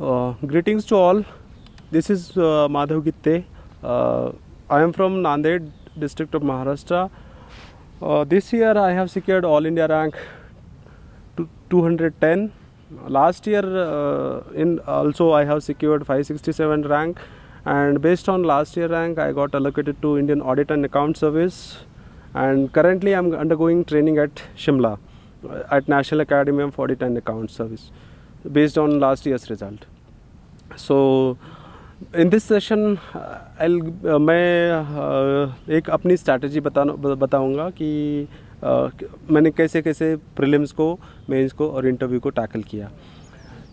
Greetings to all. This is Madhav Gitte. I am from Nanded district of Maharashtra. This year I have secured All India rank 210. Last year in also I have secured 567 rank, and based on last year rank I got allocated to Indian Audit and Account Service, and currently I am undergoing training at Shimla at National Academy of Audit and Account Service based on last year's result. So in this session मैं एक अपनी strategy बताऊंगा कि मैंने कैसे कैसे prelims को, mains को और इंटरव्यू को टैकल किया.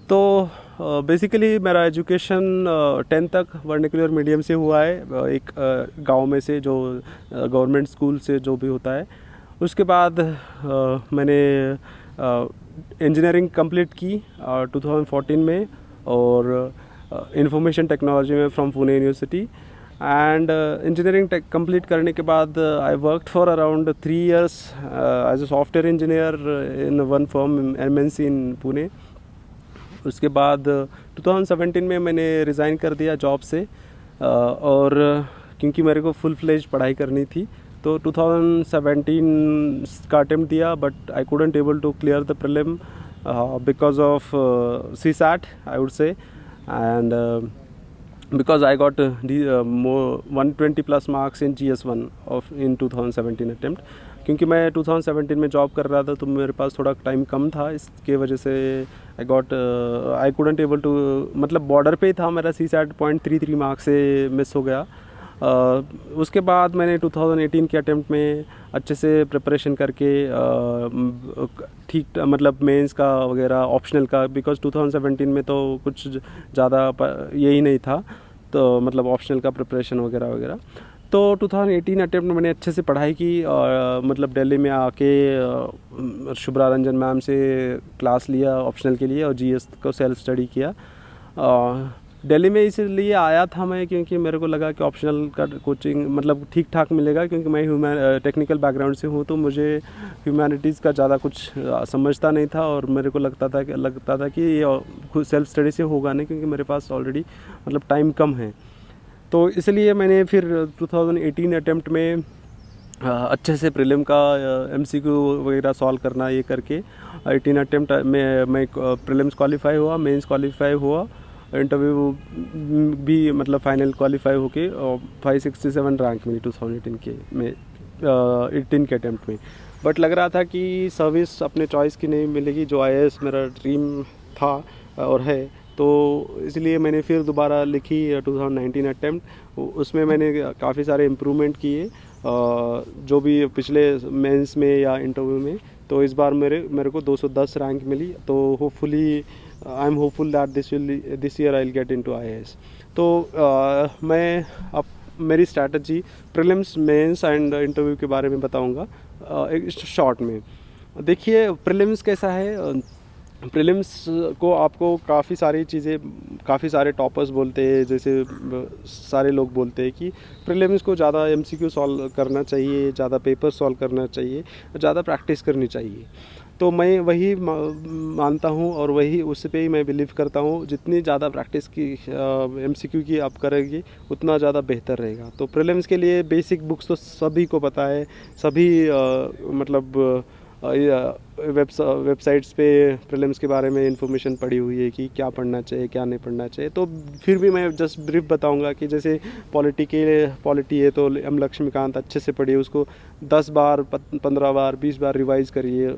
तो बेसिकली मेरा एजुकेशन 10th तक वर्नाक्युलर मीडियम से हुआ है, एक गांव में से जो गवर्नमेंट स्कूल से जो भी होता है. उसके बाद मैंने इंजीनियरिंग कंप्लीट की 2014 में, और इंफॉर्मेशन टेक्नोलॉजी में from Pune university. And engineering complete करने के बाद I worked for around 3 years as a software engineer in one firm MNC in Pune. उसके बाद 2017 में मैंने रिज़ाइन कर दिया जॉब से, और क्योंकि मेरे को फुल फ्लेज पढ़ाई करनी थी, तो 2017 का अटेम्प्ट दिया, but I couldn't able to clear the prelim because of CSAT, I would say, and because I got more 120 plus marks in GS1 in 2017 attempt. क्योंकि मैं 2017 में जॉब कर रहा था तो मेरे पास थोड़ा टाइम कम था, इसके वजह से आई कुडंट एबल टू, मतलब बॉर्डर पे था मेरा. CSAT 0.33 मार्क्स से मिस हो गया. उसके बाद मैंने 2018 के अटेम्प्ट में अच्छे से प्रिपरेशन करके ठीक, मतलब मेंस का वगैरह ऑप्शनल का, बिकॉज 2017 में तो कुछ ज़्यादा यही नहीं था, तो मतलब ऑप्शनल का प्रिपरेशन वगैरह वगैरह. तो 2018 अटेम्प्ट में मैंने अच्छे से पढ़ाई की, और मतलब दिल्ली में आके शुभ्रा रंजन मैम से क्लास लिया ऑप्शनल के लिए, और GS को सेल्फ स्टडी किया. दिल्ली में इसलिए आया था मैं क्योंकि मेरे को लगा कि ऑप्शनल का कोचिंग मतलब ठीक ठाक मिलेगा, क्योंकि मैं टेक्निकल बैकग्राउंड से हूँ, तो मुझे ह्यूमैनिटीज़ का ज़्यादा कुछ समझता नहीं था, और मेरे को लगता था कि ये खुद सेल्फ स्टडी से होगा नहीं, क्योंकि मेरे पास ऑलरेडी मतलब टाइम कम है. तो इसलिए मैंने फिर 2018 अटेम्प्ट में अच्छे से प्रीलिम का MCQ वगैरह सॉल्व करना ये करके 18 अटेम्प्ट में मैं प्रीलिम्स क्वालिफाई हुआ, मेंस क्वालिफाई हुआ, इंटरव्यू भी मतलब फाइनल क्वालिफाई होके 567 रैंक मिली 2018 के में 18 के अटेम्प्ट में. बट लग रहा था कि सर्विस अपने चॉइस की नहीं मिलेगी, जो IAS मेरा ड्रीम था और है. तो इसलिए मैंने फिर दोबारा लिखी 2019 अटेम्प्ट. उसमें मैंने काफ़ी सारे इम्प्रूवमेंट किए जो भी पिछले मेंस में या इंटरव्यू में. तो इस बार मेरे को 210 रैंक मिली. तो hopefully I am hopeful that this year I will get into IAS. तो मैं अब मेरी strategy prelims, mains and interview के बारे में बताऊंगा एक शॉर्ट में. देखिए प्रीलिम्स कैसा है. प्रीलिम्स को आपको काफ़ी सारी चीज़ें, काफ़ी सारे टॉपर्स बोलते हैं, जैसे सारे लोग बोलते हैं कि प्रीलिम्स को ज़्यादा MCQ सॉल्व करना चाहिए, ज़्यादा पेपर सॉल्व करना चाहिए, ज़्यादा प्रैक्टिस करनी चाहिए. तो मैं वही मानता हूँ, और वही उस पे ही मैं बिलीव करता हूँ. जितनी ज़्यादा प्रैक्टिस की MCQ की आप करेंगे उतना ज़्यादा बेहतर रहेगा. तो प्रीलिम्स के लिए बेसिक बुक्स तो सभी को पता है, सभी मतलब वेबसाइट्स पे प्रीलिम्स के बारे में इंफॉर्मेशन पड़ी हुई है कि क्या पढ़ना चाहिए, क्या नहीं पढ़ना चाहिए. तो फिर भी मैं जस्ट ब्रीफ बताऊंगा कि जैसे पॉलिटी है तो M लक्ष्मीकांत अच्छे से पढ़िए, उसको 10 बार 15 बार 20 बार रिवाइज़ करिए,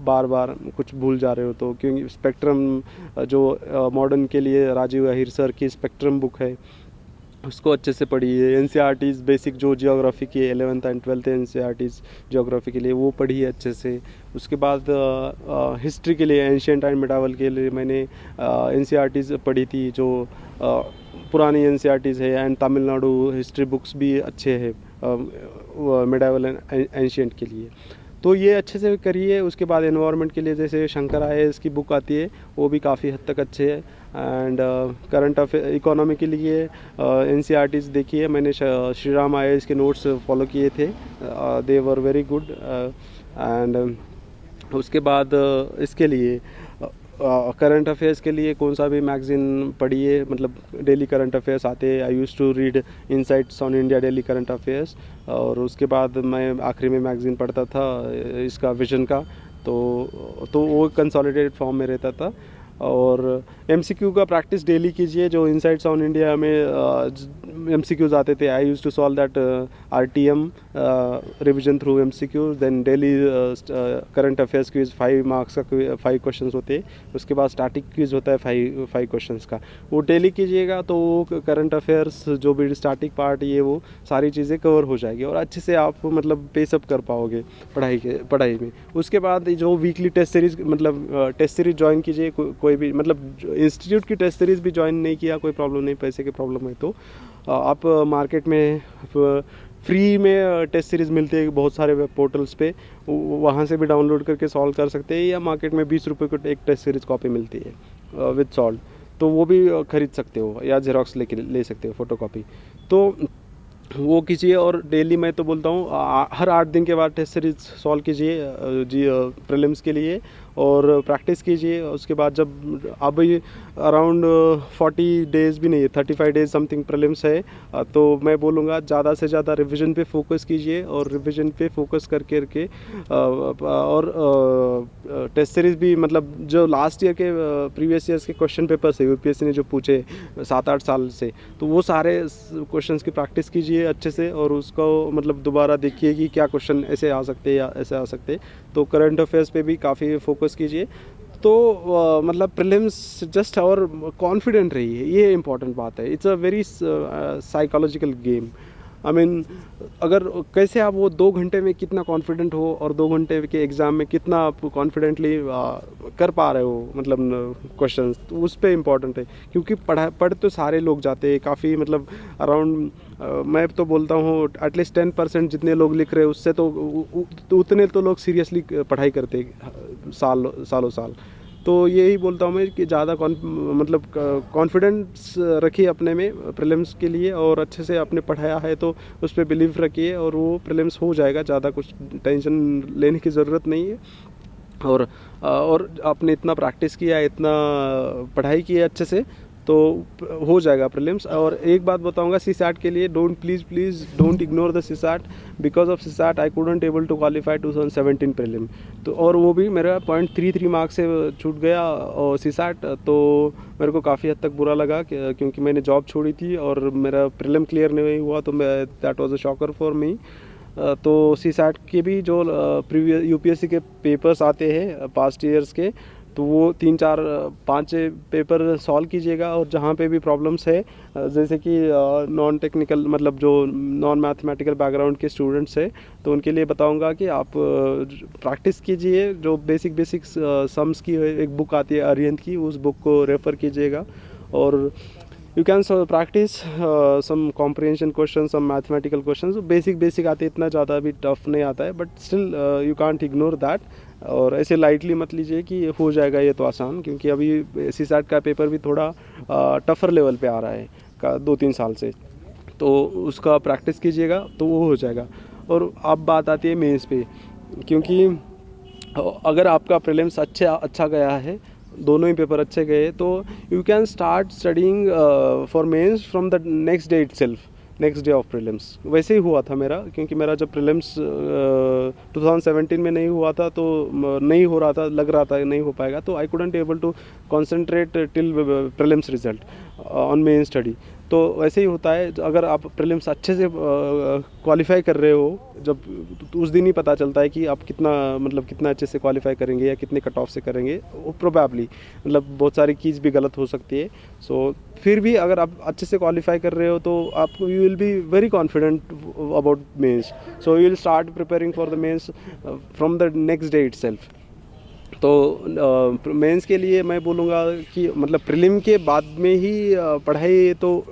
बार बार कुछ भूल जा रहे हो तो. क्योंकि स्पेक्ट्रम जो मॉडर्न के लिए राजीव अहिर सर की स्पेक्ट्रम बुक है, उसको अच्छे से पढ़िए. NCERTs बेसिक जो जियोग्राफी की 11th and 12th NCERTs geography के लिए वो पढ़िए अच्छे से. उसके बाद हिस्ट्री के लिए, एंशिएंट एंड मिडावल के लिए मैंने NCERTs पढ़ी थी, जो पुरानी NCERTs है. एंड तमिलनाडु हिस्ट्री बुक्स भी अच्छे हैं मिडावल एंड एंशिएंट के लिए. तो ये अच्छे से करिए. उसके बाद एनवायरनमेंट के लिए जैसे शंकर IAS की बुक आती है, वो भी काफ़ी हद तक अच्छे है. एंड करंट अफेयर इकोनॉमी के लिए NCERTs देखिए. मैंने श्री राम IAS के नोट्स फॉलो किए थे, दे वर वेरी गुड. एंड उसके बाद इसके लिए करंट अफेयर्स के लिए कौन सा भी मैगज़ीन पढ़िए, मतलब डेली करंट अफेयर्स आते हैं। I use to read Insights on India daily current affairs, और उसके बाद मैं आखिरी में मैगज़ीन पढ़ता था इसका विजन का, तो वो कंसोलिडेटेड फॉर्म में रहता था। और एमसीक्यू का प्रैक्टिस डेली कीजिए। जो इनसाइट्स ऑन इंडिया में एमसीक्यूज आते थे, I use to solve that RTM revision through MCQ. Then daily current affairs quiz 5 marks का 5 क्वेश्चंस होते हैं। उसके बाद स्टैटिक क्विज होता है 5 क्वेश्चंस का, वो डेली कीजिएगा तो वो करंट अफेयर्स जो भी स्टैटिक पार्ट ये वो सारी चीज़ें कवर हो जाएगी और अच्छे से आप मतलब पेसअप कर पाओगे पढ़ाई में। उसके बाद जो वीकली टेस्ट सीरीज, मतलब टेस्ट सीरीज ज्वाइन कीजिए। कोई भी मतलब इंस्टीट्यूट की टेस्ट सीरीज़ भी ज्वाइन नहीं किया, कोई प्रॉब्लम नहीं, पैसे की प्रॉब्लम है तो आप मार्केट में फ्री में टेस्ट सीरीज़ मिलते हैं बहुत सारे वेब पोर्टल्स पे, वहाँ से भी डाउनलोड करके सॉल्व कर सकते हैं। या मार्केट में 20 रुपये को एक टेस्ट सीरीज़ कॉपी मिलती है विद सॉल्व, तो वो भी खरीद सकते हो, या जेरोक्स ले सकते हो फोटो कॉपी, तो वो कीजिए। और डेली मैं तो बोलता हूँ हर 8 दिन के बाद टेस्ट सीरीज सॉल्व कीजिए जी प्रीलिम्स के लिए, और प्रैक्टिस कीजिए। उसके बाद जब अब अराउंड 40 डेज़ भी नहीं है, 35 डेज़ समथिंग प्रीलिम्स है, तो मैं बोलूँगा ज़्यादा से ज़्यादा रिवीजन पे फोकस कीजिए, और रिवीजन पे फोकस करके और टेस्ट सीरीज़ भी, मतलब जो लास्ट ईयर के प्रीवियस ईयर्स के क्वेश्चन पेपर्स है यूपीएससी ने जो पूछे 7-8 साल से, तो वो सारे क्वेश्चंस की प्रैक्टिस कीजिए अच्छे से, और उसको मतलब दोबारा देखिए कि क्या क्वेश्चन ऐसे आ सकते हैं या ऐसे आ सकते हैं। तो करंट अफेयर्स पे भी काफ़ी फोकस कीजिए। तो मतलब प्रीलिम्स जस्ट और कॉन्फिडेंट रहिए, ये इंपॉर्टेंट बात है। It's a very psychological game. I mean अगर कैसे आप वो 2 घंटे में कितना कॉन्फिडेंट हो, और 2 घंटे के एग्ज़ाम में कितना आप कॉन्फिडेंटली कर पा रहे हो, मतलब क्वेश्चंस, तो उस पे इम्पॉर्टेंट है। क्योंकि पढ़ तो सारे लोग जाते हैं काफ़ी, मतलब अराउंड मैं तो बोलता हूँ एटलीस्ट 10% जितने लोग लिख रहे हैं उससे तो उतने तो लोग सीरियसली पढ़ाई करते सालों साल। तो यही बोलता हूँ मैं कि ज़्यादा मतलब कॉन्फिडेंस रखिए अपने में प्रीलिम्स के लिए, और अच्छे से आपने पढ़ाया है तो उस पर बिलीव रखिए, और वो प्रीलिम्स हो जाएगा। ज़्यादा कुछ टेंशन लेने की ज़रूरत नहीं है। और आपने इतना प्रैक्टिस किया, इतना पढ़ाई की है अच्छे से, तो हो जाएगा प्रीलिम्स। और एक बात बताऊंगा सीसैट के लिए, please don't ignore the CSAT. Because of CSAT I couldn't able to qualify 2017 prelim, तो और वो भी मेरा 0.33 मार्क्स से छूट गया और सीसैट। तो मेरे को काफ़ी हद तक बुरा लगा क्योंकि मैंने जॉब छोड़ी थी और मेरा प्रीलिम क्लियर नहीं हुआ, तो मैं that was a shocker for me. तो सीसैट के भी जो प्रीवियस यूपीएससी के पेपर्स आते हैं पास्ट ईयर्स के, तो वो 3-4-5 पेपर सॉल्व कीजिएगा। और जहाँ पे भी प्रॉब्लम्स है, जैसे कि नॉन टेक्निकल, मतलब जो नॉन मैथमेटिकल बैकग्राउंड के स्टूडेंट्स है, तो उनके लिए बताऊंगा कि आप प्रैक्टिस कीजिए। जो बेसिक सम्स की एक बुक आती है अरिहंत की, उस बुक को रेफ़र कीजिएगा। और you can practice some comprehension questions, some mathematical questions. Basic आते, इतना ज़्यादा भी टफ नहीं आता है, but still you can't ignore that. और ऐसे लाइटली मत लीजिए कि हो जाएगा ये तो आसान, क्योंकि अभी सीसैट का पेपर भी थोड़ा टफर लेवल पे आ रहा है 2-3 साल से, तो उसका प्रैक्टिस कीजिएगा तो वो हो जाएगा। और अब बात आती है मेंस पे, क्योंकि अगर आपका प्रीलिम्स अच्छा गया है, दोनों ही पेपर अच्छे गए, तो you can start studying for mains from the next day itself, next day of prelims. वैसे ही हुआ था मेरा, क्योंकि मेरा जब प्रीलिम्स 2017 में नहीं हुआ था, तो नहीं हो रहा था, लग रहा था नहीं हो पाएगा, तो I couldn't able to concentrate till prelims result on main study. तो वैसे ही होता है, अगर आप प्रीलिम्स अच्छे से क्वालिफाई कर रहे हो, जब तो उस दिन ही पता चलता है कि आप कितना अच्छे से क्वालिफाई करेंगे या कितने कट ऑफ से करेंगे। वो प्रोबेबली मतलब बहुत सारी चीज़ भी गलत हो सकती है। सो फिर भी अगर आप अच्छे से क्वालिफाई कर रहे हो, तो आप you will be very confident about mains. So you will start preparing for the mains from the next day itself. तो मेंस के लिए मैं बोलूँगा कि मतलब प्रीलिम के बाद में ही पढ़ाई, तो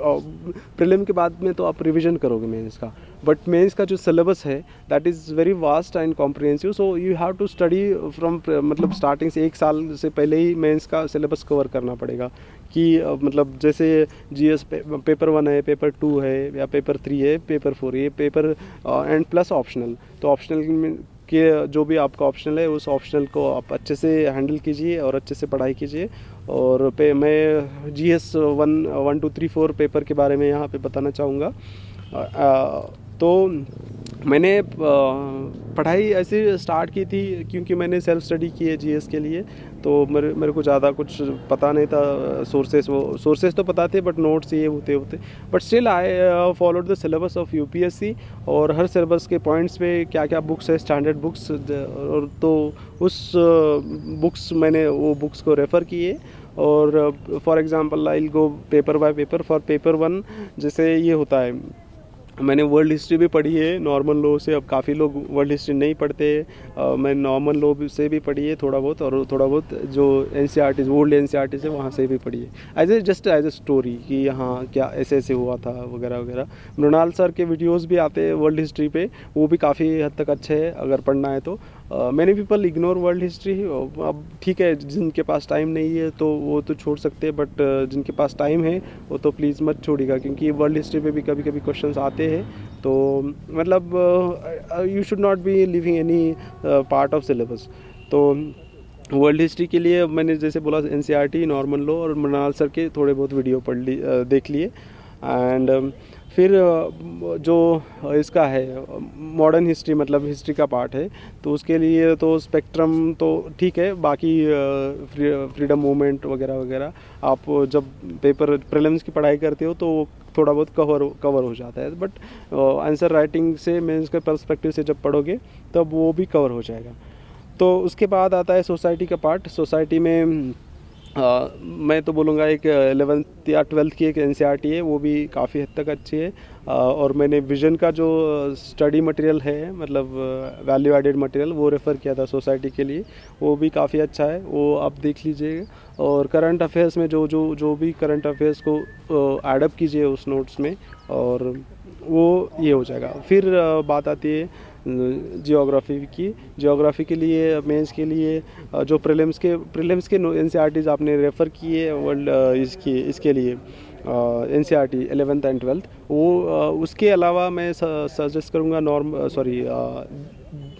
प्रीलिम के बाद में तो आप रिवीजन करोगे मेंस का, बट मेंस का जो सिलेबस है that is very vast and comprehensive. So you have to study from मतलब स्टार्टिंग से 1 साल से पहले ही मेंस का सिलेबस कवर करना पड़ेगा। कि मतलब जैसे जीएस पेपर 1 है, पेपर 2 है, या पेपर 3 है, पेपर 4 है, पेपर एंड प्लस ऑप्शनल। तो ऑप्शनल में आपके जो भी आपका ऑप्शनल है उस ऑप्शनल को आप अच्छे से हैंडल कीजिए और अच्छे से पढ़ाई कीजिए। और मैं GS 1 1 2 3 4 पेपर के बारे में यहाँ पे बताना चाहूँगा। तो मैंने पढ़ाई ऐसे स्टार्ट की थी क्योंकि मैंने सेल्फ स्टडी की है GS के लिए। तो मेरे को ज़्यादा कुछ पता नहीं था, सोर्सेज तो पता थे बट नोट्स ये होते but still I followed the syllabus of UPSC। और हर सिलेबस के पॉइंट्स पे क्या क्या बुक्स है, स्टैंडर्ड बुक्स, और तो उस बुक्स मैंने वो बुक्स को रेफ़र किए। और for example I will go paper by paper. For paper 1 जैसे ये होता है, मैंने वर्ल्ड हिस्ट्री भी पढ़ी है नॉर्मल लॉ से। अब काफ़ी लोग वर्ल्ड हिस्ट्री नहीं पढ़ते, मैं नॉर्मल लॉ से भी पढ़ी है थोड़ा बहुत, और थोड़ा बहुत जो NCERT ओल्ड NCERT से वहाँ से भी पढ़ी है एज ए स्टोरी कि यहाँ क्या ऐसे ऐसे हुआ था वगैरह वगैरह। मृणाल सर के वीडियोस भी आते हैं वर्ल्ड हिस्ट्री पे, वो भी काफ़ी हद तक अच्छे हैं अगर पढ़ना है तो। Many people ignore world history. अब ठीक है, जिनके पास टाइम नहीं है तो वो तो छोड़ सकते हैं, बट जिनके पास टाइम है वो तो प्लीज़ मत छोड़िएगा, क्योंकि वर्ल्ड हिस्ट्री पे भी कभी कभी क्वेश्चंस आते हैं। तो मतलब you should not be living any part of syllabus. तो वर्ल्ड हिस्ट्री के लिए मैंने जैसे बोला NCERT, नॉर्मल लॉ और मृणाल सर के थोड़े बहुत वीडियो देख लिए। एंड फिर जो इसका है मॉडर्न हिस्ट्री, मतलब हिस्ट्री का पार्ट है, तो उसके लिए तो स्पेक्ट्रम तो ठीक है, बाकी फ्रीडम मूवमेंट वगैरह वगैरह आप जब पेपर प्रीलिम्स की पढ़ाई करते हो तो थोड़ा बहुत कवर हो जाता है, बट आंसर राइटिंग से मेंस के पर्सपेक्टिव से जब पढ़ोगे तब वो भी कवर हो जाएगा। तो उसके बाद आता है सोसाइटी का पार्ट। सोसाइटी में मैं तो बोलूँगा एक 11th या 12th की एक NCERT है, वो भी काफ़ी हद तक अच्छी है। और मैंने विजन का जो स्टडी मटेरियल है, मतलब वैल्यू एडेड मटेरियल, वो रेफ़र किया था सोसाइटी के लिए, वो भी काफ़ी अच्छा है, वो आप देख लीजिएगा। और करंट अफेयर्स में जो भी करंट अफेयर्स को एडअप कीजिए उस नोट्स में, और वो ये हो जाएगा। फिर बात आती है जियोग्राफी के लिए, मेंस के लिए जो प्रीलिम्स के NCERTs आपने रेफ़र किए वर्ल्ड इसके लिए NCERT 11th एंड 12th, वो उसके अलावा मैं सजेस्ट करूँगा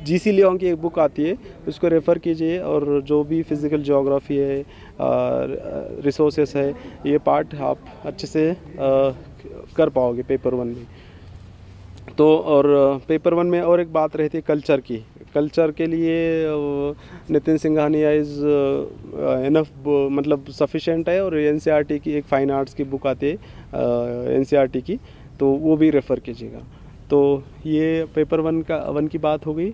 GC लियोंग की एक बुक आती है, उसको रेफ़र कीजिए। और जो भी फिज़िकल ज्योग्राफी है, रिसोर्सेस है, ये पार्ट आप अच्छे से कर पाओगे पेपर 1 में। तो और पेपर 1 में और एक बात रहती है कल्चर के लिए नितिन सिंघानिया इज़ इनफ, मतलब सफिशेंट है। और NCERT की एक फ़ाइन आर्ट्स की बुक आती है NCERT की, तो वो भी रेफ़र कीजिएगा। तो ये पेपर 1 की बात हो गई।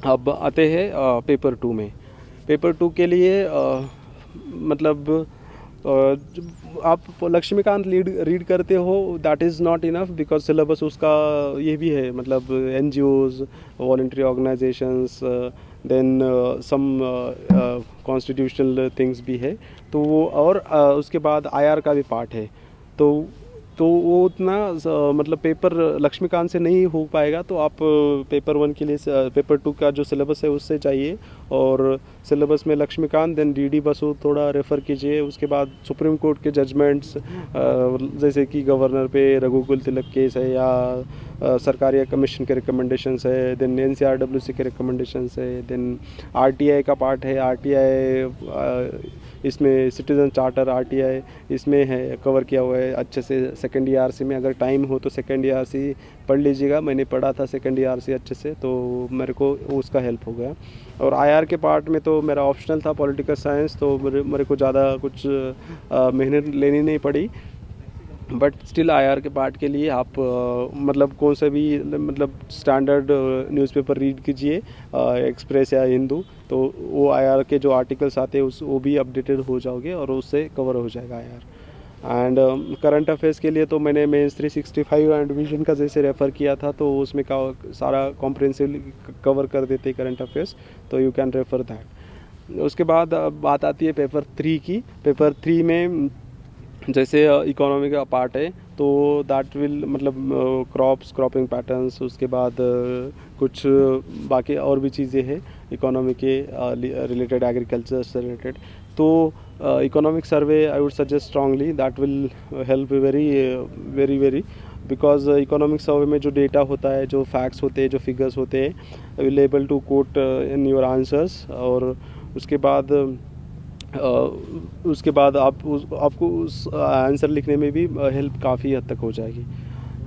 अब आते हैं पेपर 2 में। पेपर 2 के लिए मतलब आप लक्ष्मीकांत रीड करते हो, that is not enough, because syllabus उसका ये भी है, मतलब NGOs, voluntary organisations, then some constitutional things भी है, तो वो, और उसके बाद IR का भी पार्ट है। तो वो उतना मतलब पेपर लक्ष्मीकांत से नहीं हो पाएगा, तो आप पेपर 1 के लिए पेपर 2 का जो सिलेबस है उससे चाहिए। और सिलेबस में लक्ष्मीकांत, देन DD बसु थोड़ा रेफ़र कीजिए। उसके बाद सुप्रीम कोर्ट के जजमेंट्स, जैसे कि गवर्नर पे रघुकुल तिलक केस है, या सरकारी कमीशन के रिकमेंडेशंस है, देन NCRWC के रिकमेंडेशंस है, देन RTI का पार्ट है। RTI इसमें सिटीज़न चार्टर RTI इसमें है, कवर किया हुआ है अच्छे से। सेकेंड ERC में अगर टाइम हो तो सेकेंड ERC पढ़ लीजिएगा, मैंने पढ़ा था सेकेंड ERC अच्छे से, तो मेरे को उसका हेल्प हो गया। और IR के पार्ट में तो मेरा ऑप्शनल था पॉलिटिकल साइंस, तो मेरे को ज़्यादा कुछ मेहनत लेनी नहीं पड़ी, बट स्टिल IR के पार्ट के लिए आप मतलब कौन सा भी मतलब स्टैंडर्ड न्यूज़पेपर रीड कीजिए, एक्सप्रेस या हिंदू, तो वो IR के जो आर्टिकल्स आते हैं वो भी अपडेटेड हो जाओगे और उससे कवर हो जाएगा IR। एंड करंट अफेयर्स के लिए तो मैंने मेंस 365 एंड विजन का जैसे रेफ़र किया था, तो उसमें का सारा कॉम्प्रिहेंसिवली कवर कर देते करंट अफेयर्स, तो यू कैन रेफ़र दैट। उसके बाद बात आती है पेपर 3 की। पेपर 3 में जैसे इकोनॉमी का पार्ट है, तो दैट विल मतलब क्रॉपिंग पैटर्न्स, उसके बाद कुछ बाकी और भी चीज़ें हैं इकोनॉमी के रिलेटेड, एग्रीकल्चर से रिलेटेड। तो economic survey I would suggest strongly, that will help very because economic survey में जो डेटा होता है, जो फैक्ट्स होते हैं, जो फिगर्स होते हैं, will able to quote in your answers. और उसके बाद आपको उस आंसर लिखने में भी हेल्प काफ़ी हद तक हो जाएगी।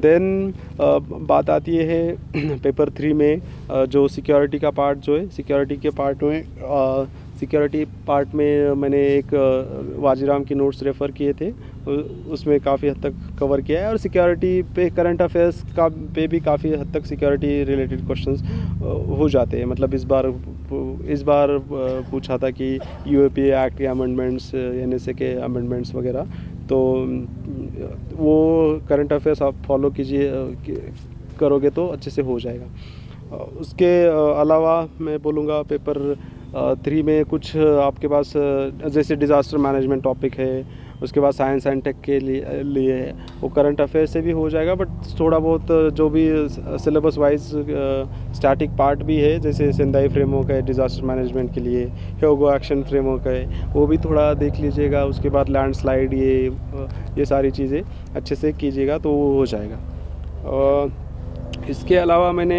देन बात आती है पेपर 3 में जो सिक्योरिटी का पार्ट जो है, सिक्योरिटी पार्ट में मैंने एक वाजीराम की नोट्स रेफ़र किए थे, उसमें काफ़ी हद तक कवर किया है। और सिक्योरिटी पे करंट अफेयर्स का पे भी काफ़ी हद तक सिक्योरिटी रिलेटेड क्वेश्चंस हो जाते हैं। मतलब इस बार पूछा था कि यूएपी एक्ट के अमेंडमेंट्स, एनएसए के अमेंडमेंट्स वगैरह, तो वो करंट अफेयर्स आप फॉलो करोगे तो अच्छे से हो जाएगा। उसके अलावा मैं बोलूँगा पेपर 3 में कुछ आपके पास जैसे डिज़ास्टर मैनेजमेंट टॉपिक है, उसके बाद साइंस एंड टेक के लिए है, वो करंट अफेयर से भी हो जाएगा। बट थोड़ा बहुत जो भी सिलेबस वाइज स्टैटिक पार्ट भी है, जैसे सेंदाई फ्रेमवर्क है डिज़ास्टर मैनेजमेंट के लिए, ह्योगो एक्शन फ्रेमवर्क है, वो भी थोड़ा देख लीजिएगा। उसके बाद लैंडस्लाइड, ये सारी चीज़ें अच्छे से कीजिएगा तो वो हो जाएगा। इसके अलावा मैंने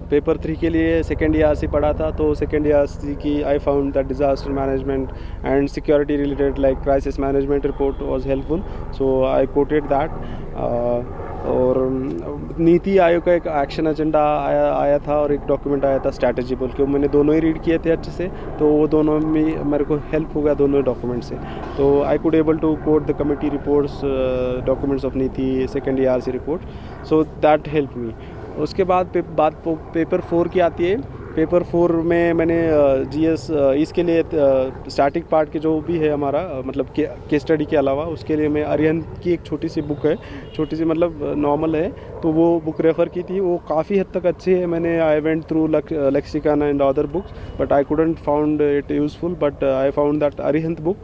पेपर 3 के लिए सेकेंड ERC पढ़ा था, तो सेकेंड ERC की I found that disaster management and security related like crisis management report was helpful, so I quoted that. और नीति आयोग का एक एक्शन एजेंडा आया था और एक डॉक्यूमेंट आया था स्ट्रैटेजी बोल के, मैंने दोनों ही रीड किए थे अच्छे से, तो वो दोनों में मेरे को हेल्प हो गया दोनों डॉक्यूमेंट से। तो I could able to quote the committee reports, documents of NITI, second ERC report, so that help me. उसके बाद बात पेपर 4 की आती है। पेपर 4 में मैंने GS इसके लिए स्टैटिक पार्ट के जो भी है हमारा मतलब केस स्टडी के अलावा, उसके लिए मैं अरिहंत की एक छोटी सी बुक है, छोटी सी मतलब नॉर्मल है, तो वो बुक रेफ़र की थी। वो काफ़ी हद तक अच्छी है। मैंने I went through lexicon and other books but I couldn't found it useful, but I found that Arihant book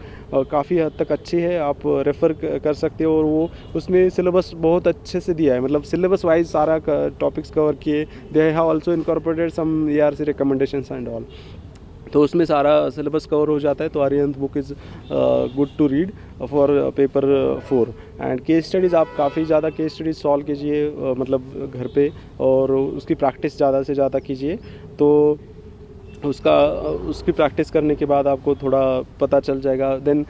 काफ़ी हद तक अच्छी है, आप रेफ़र कर सकते हो। और वो उसमें सिलेबस बहुत अच्छे से दिया है, मतलब सिलेबस वाइज सारा टॉपिक्स कवर किए। They have also incorporated some ERC recommendations and all, तो उसमें सारा सिलेबस कवर हो जाता है। तो Arihant book is good to read for paper 4। And case studies, आप काफ़ी ज़्यादा केस स्टडीज़ सॉल्व कीजिए मतलब घर पे, और उसकी प्रैक्टिस ज़्यादा से ज़्यादा कीजिए। तो उसकी प्रैक्टिस करने के बाद आपको थोड़ा पता चल जाएगा। Then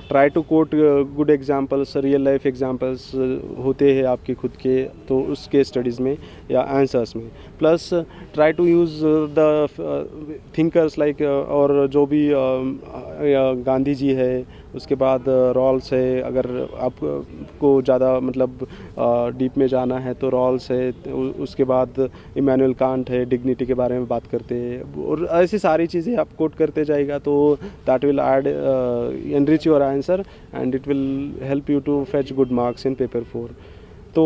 try to quote good examples, real life examples होते हैं आपके खुद के, तो उसके स्टडीज़ में या आंसर्स में। Plus try to use the thinkers like, और जो भी गांधी जी है, उसके बाद रॉल्स है। अगर आपको ज़्यादा मतलब डीप में जाना है तो रॉल्स है, उसके बाद इमैनुअल कांट है, डिग्निटी के बारे में बात करते हैं, और ऐसी सारी चीज़ें आप कोट करते जाएगा तो that will add enrich your answer and it will help you to fetch good marks in paper 4। तो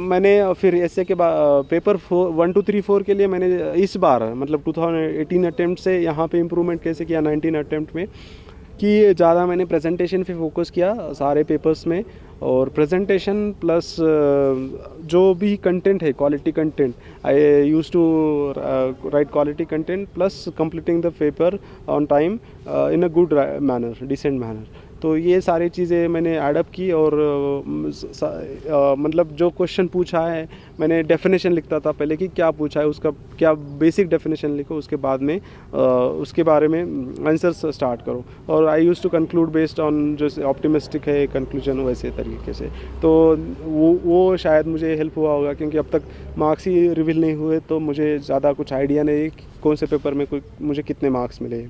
मैंने फिर ऐसे के बाद पेपर 1 2 3 4 के लिए मैंने इस बार मतलब 2018 अटेम्प्ट से यहाँ पे इम्प्रूवमेंट कैसे किया 19 अटेम्प्ट में, कि ज़्यादा मैंने प्रेजेंटेशन पे फोकस किया सारे पेपर्स में। और प्रेजेंटेशन प्लस जो भी कंटेंट है, quality content, I use to write quality content plus completing the paper on time in a good manner, decent manner. तो ये सारी चीज़ें मैंने एडअप की। और मतलब जो क्वेश्चन पूछा है, मैंने डेफिनेशन लिखता था पहले कि क्या पूछा है, उसका क्या बेसिक डेफिनेशन लिखो, उसके बाद में उसके बारे में आंसर्स स्टार्ट करो। और I use to conclude based on जैसे ऑप्टिमिस्टिक है कंक्लूजन, वैसे तरीके से। तो वो शायद मुझे हेल्प हुआ होगा, क्योंकि अब तक मार्क्स ही रिवील नहीं हुए, तो मुझे ज़्यादा कुछ आइडिया नहीं कि कौन से पेपर में मुझे कितने मार्क्स मिले।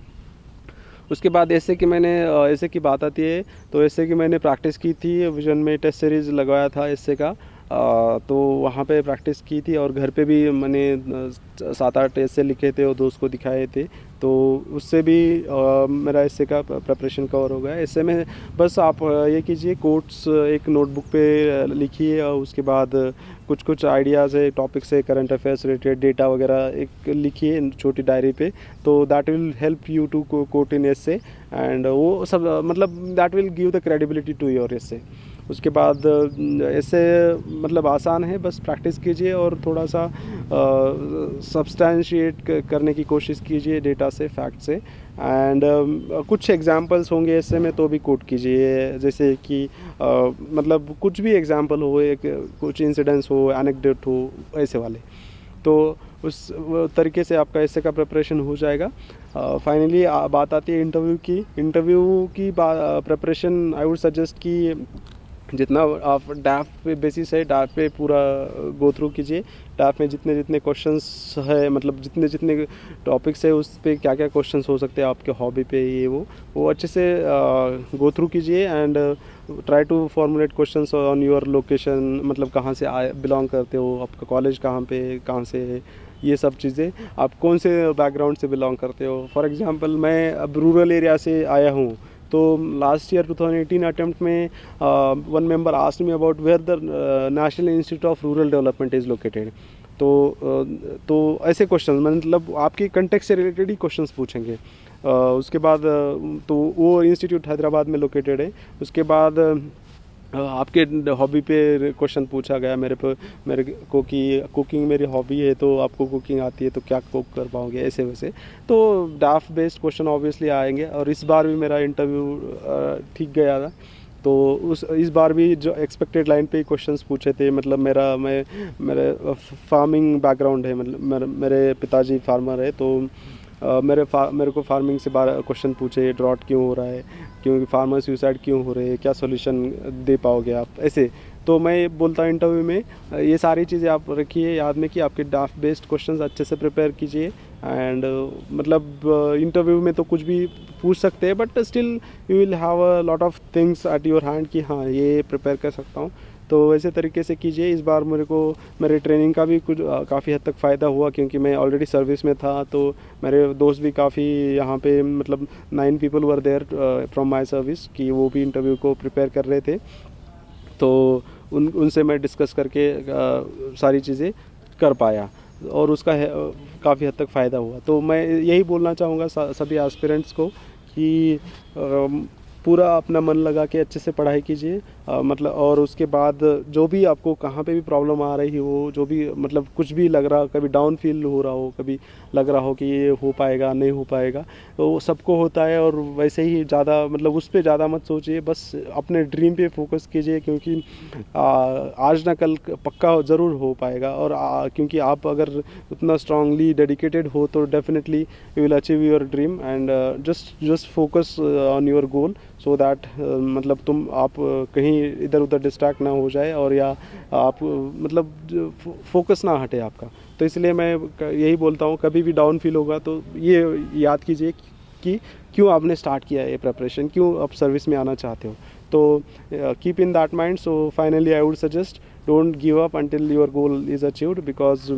उसके बाद ऐसे कि मैंने ऐसे की बात आती है, तो ऐसे कि मैंने प्रैक्टिस की थी, विजन में टेस्ट सीरीज़ लगवाया था ऐसे का, तो वहाँ पे प्रैक्टिस की थी। और घर पे भी मैंने 7-8 ऐसे लिखे थे और दोस्त को दिखाए थे, तो उससे भी मेरा ऐसे का प्रिपरेशन कवर हो गया। ऐसे में बस आप ये कीजिए, कोट्स एक नोटबुक पे लिखिए, और उसके बाद कुछ आइडियाज़ है, टॉपिक्स है, करंट अफेयर्स रिलेटेड डेटा वगैरह एक लिखिए छोटी डायरी पे, तो that will help you to quote in essay. And वो सब मतलब that will give the credibility to your essay. उसके बाद ऐसे मतलब आसान है, बस प्रैक्टिस कीजिए और थोड़ा सा सब्सटैंशिएट करने की कोशिश कीजिए डेटा से, फैक्ट से। एंड कुछ एग्जांपल्स होंगे ऐसे में तो भी कोट कीजिए, जैसे कि मतलब कुछ भी एग्जांपल हो, एक कुछ इंसिडेंट्स हो, एनेक्डोट हो, ऐसे वाले। तो उस तरीके से आपका ऐसे का प्रिपरेशन हो जाएगा। फाइनली बात आती है इंटरव्यू की प्रिपरेशन। आई वुड सजेस्ट कि जितना आप डैफ पे बेसिस है, डैफ पे पूरा गो थ्रू कीजिए। डैफ में जितने जितने क्वेश्चंस है, मतलब जितने जितने टॉपिक्स है उस पे क्या क्या क्वेश्चंस हो सकते हैं आपके हॉबी पे, ये वो अच्छे से गो थ्रू कीजिए। And try to formulate questions on your location, मतलब कहाँ से बिलोंग करते हो, आपका कॉलेज कहाँ पे, कहाँ से है, ये सब चीज़ें, आप कौन से बैकग्राउंड से बिलोंग करते हो। फॉर एग्जांपल मैं अब रूरल एरिया से आया हूँ, तो लास्ट ईयर 2018 अटेम्प्ट में one member asked me about where the national institute of rural development is located. तो ऐसे क्वेश्चन, मतलब आपके कंटेक्स्ट से रिलेटेड ही क्वेश्चंस पूछेंगे। उसके बाद तो वो इंस्टीट्यूट हैदराबाद में लोकेटेड है। उसके बाद आपके हॉबी पे क्वेश्चन पूछा गया मेरे को कि कुकिंग मेरी हॉबी है, तो आपको कुकिंग आती है तो क्या कुक कर पाओगे, ऐसे वैसे। तो डाफ बेस्ड क्वेश्चन ऑब्वियसली आएंगे। और इस बार भी मेरा इंटरव्यू ठीक गया था, तो इस बार भी जो एक्सपेक्टेड लाइन पे क्वेश्चंस पूछे थे। मतलब मेरे फार्मिंग बैकग्राउंड है, मतलब मेरे पिताजी फार्मर है, तो मेरे को फार्मिंग से क्वेश्चन पूछे, ड्रॉट क्यों हो रहा है, क्योंकि फार्मर सुसाइड क्यों हो रहे हैं, क्या सॉल्यूशन दे पाओगे आप, ऐसे। तो मैं बोलता हूँ इंटरव्यू में ये सारी चीज़ें आप रखिए याद में कि आपके डाफ बेस्ड क्वेश्चंस अच्छे से प्रिपेयर कीजिए। एंड मतलब इंटरव्यू में तो कुछ भी पूछ सकते हैं, but still you will have a lot of things at your hand कि हाँ ये प्रिपेयर कर सकता हूँ। तो वैसे तरीके से कीजिए। इस बार मेरे ट्रेनिंग का भी कुछ काफ़ी हद तक फ़ायदा हुआ, क्योंकि मैं ऑलरेडी सर्विस में था। तो मेरे दोस्त भी काफ़ी यहाँ पे, मतलब 9 people were there from my service, कि वो भी इंटरव्यू को प्रिपेयर कर रहे थे। तो उनसे मैं डिस्कस करके सारी चीज़ें कर पाया, और उसका काफ़ी हद तक फ़ायदा हुआ। तो मैं यही बोलना चाहूँगा सभी एस्पिरेंट्स को कि पूरा अपना मन लगा के अच्छे से पढ़ाई कीजिए। मतलब और उसके बाद जो भी आपको कहाँ पे भी प्रॉब्लम आ रही हो, जो भी मतलब कुछ भी लग रहा, कभी डाउन फील हो रहा हो, कभी लग रहा हो कि ये हो पाएगा नहीं हो पाएगा, तो सबको होता है। और वैसे ही ज़्यादा मतलब उस पर ज़्यादा मत सोचिए, बस अपने ड्रीम पे फोकस कीजिए, क्योंकि आज ना कल पक्का ज़रूर हो पाएगा। और क्योंकि आप अगर उतना स्ट्रांगली डेडिकेटेड हो तो definitely you will achieve your dream. And just focus on your goal, so that मतलब आप कहीं इधर उधर डिस्ट्रैक्ट ना हो जाए, और या आप मतलब फोकस ना हटे आपका। तो इसलिए मैं यही बोलता हूँ, कभी भी डाउन फील होगा तो ये याद कीजिए कि क्यों आपने स्टार्ट किया है ये प्रिपरेशन, क्यों आप सर्विस में आना चाहते हो। तो keep in that mind. So finally I would suggest, don't give up until your goal is achieved, because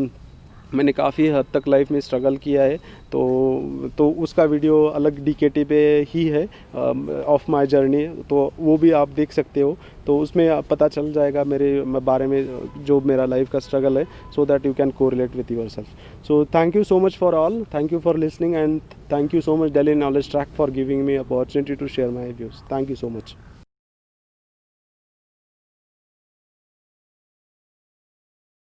मैंने काफ़ी हद तक लाइफ में स्ट्रगल किया है। तो उसका वीडियो अलग डीकेटी पे ही है, ऑफ माय जर्नी, तो वो भी आप देख सकते हो। तो उसमें पता चल जाएगा मेरे बारे में, जो मेरा लाइफ का स्ट्रगल है, so that you can correlate with yourself. So thank you so much for all, thank you for listening, and thank you so much daily knowledge track for giving me opportunity to share my views. Thank you so much.